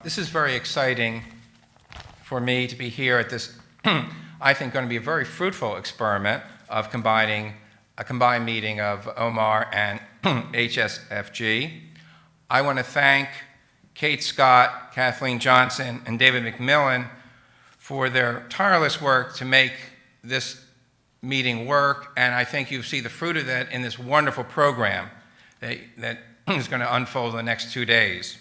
This is very exciting for me to be here at this, I think, going to be a very fruitful experiment of combining a combined meeting of OMAR and HSFG. I want to thank Kate Scott, Kathleen Johnson, and David McMillan for their tireless work to make this meeting work, and I think you see the fruit of that in this wonderful program that is going to unfold in the next 2 days.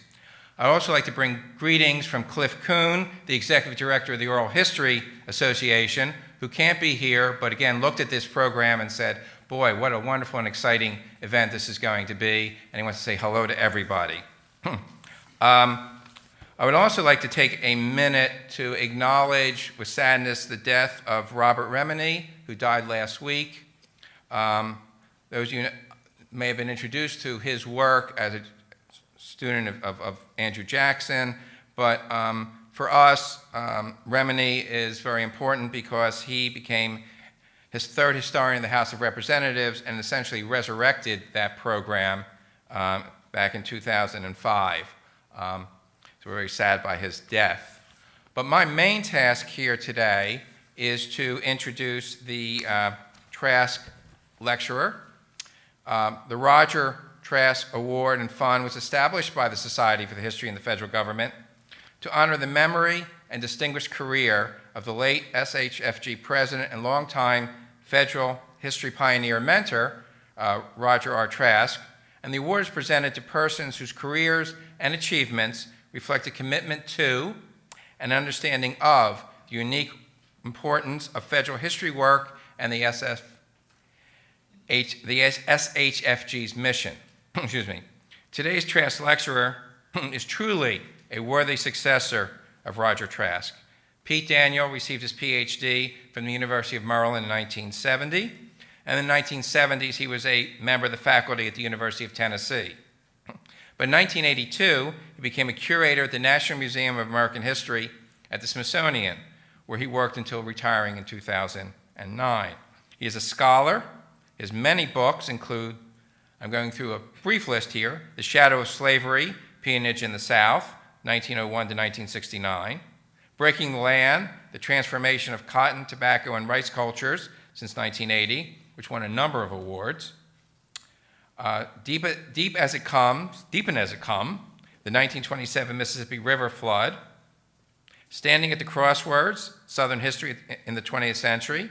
I'd also like to bring greetings from Cliff Kuhn, the Executive Director of the Oral History Association, who can't be here, but again looked at this program and said, boy, what a wonderful and exciting event this is going to be, and he wants to say hello to everybody. I would also like to take a minute to acknowledge with sadness the death of Robert Remini, who died last week. Those of you may have been introduced to his work as a student of Andrew Jackson, but for us, Remini is very important because he became his third historian in the House of Representatives and essentially resurrected that program back in 2005. So we're very sad by his death. But my main task here today is to introduce the Trask lecturer. The Roger Trask Award and Fund was established by the Society for the History and the Federal Government to honor the memory and distinguished career of the late SHFG president and longtime federal history pioneer and mentor, Roger R. Trask, and the award is presented to persons whose careers and achievements reflect a commitment to and understanding of the unique importance of federal history work and the SHFG's mission. Excuse me. Today's Trask lecturer is truly a worthy successor of Roger Trask. Pete Daniel received his PhD from the University of Maryland in 1970, and in the 1970s he was a member of the faculty at the University of Tennessee. But in 1982, he became a curator at the National Museum of American History at the Smithsonian, where he worked until retiring in 2009. He is a scholar. His many books include, I'm going through a brief list here, The Shadow of Slavery, Peonage in the South, 1901 to 1969, Breaking the Land, The Transformation of Cotton, Tobacco, and Rice Cultures since 1980, which won a number of awards, Deepen as It Come, the 1927 Mississippi River Flood, Standing at the Crossroads, Southern History in the 20th Century,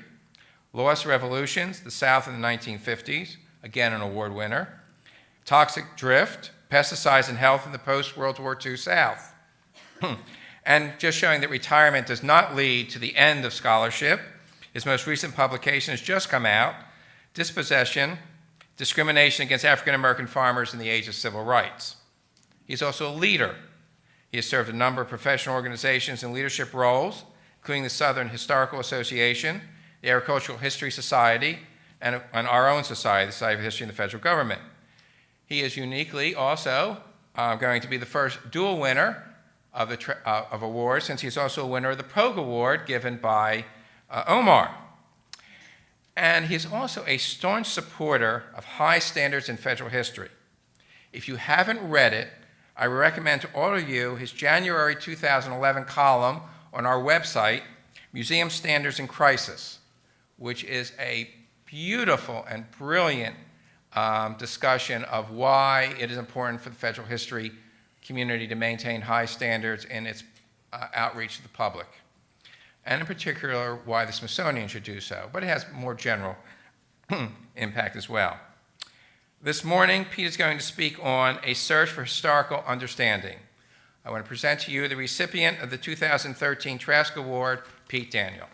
Lost Revolutions, the South in the 1950s, again an award winner, Toxic Drift, Pesticides and Health in the Post-World War II South. And just showing that retirement does not lead to the end of scholarship, his most recent publication has just come out, Dispossession, Discrimination Against African American Farmers in the Age of Civil Rights. He's also a leader. He has served a number of professional organizations in leadership roles, including the Southern Historical Association, the Agricultural History Society, and our own society, the Society for History and the Federal Government. He is uniquely also going to be the first dual winner of awards, since he's also a winner of the Pogue Award given by OMAR. And he's also a staunch supporter of high standards in federal history. If you haven't read it, I recommend to all of you his January 2011 column on our website, Museum Standards in Crisis, which is a beautiful and brilliant discussion of why it is important for the federal history community to maintain high standards in its outreach to the public, and in particular why the Smithsonian should do so, but it has more general impact as well. This morning, Pete is going to speak on a search for historical understanding. I want to present to you the recipient of the 2013 Trask Award, Pete Daniel.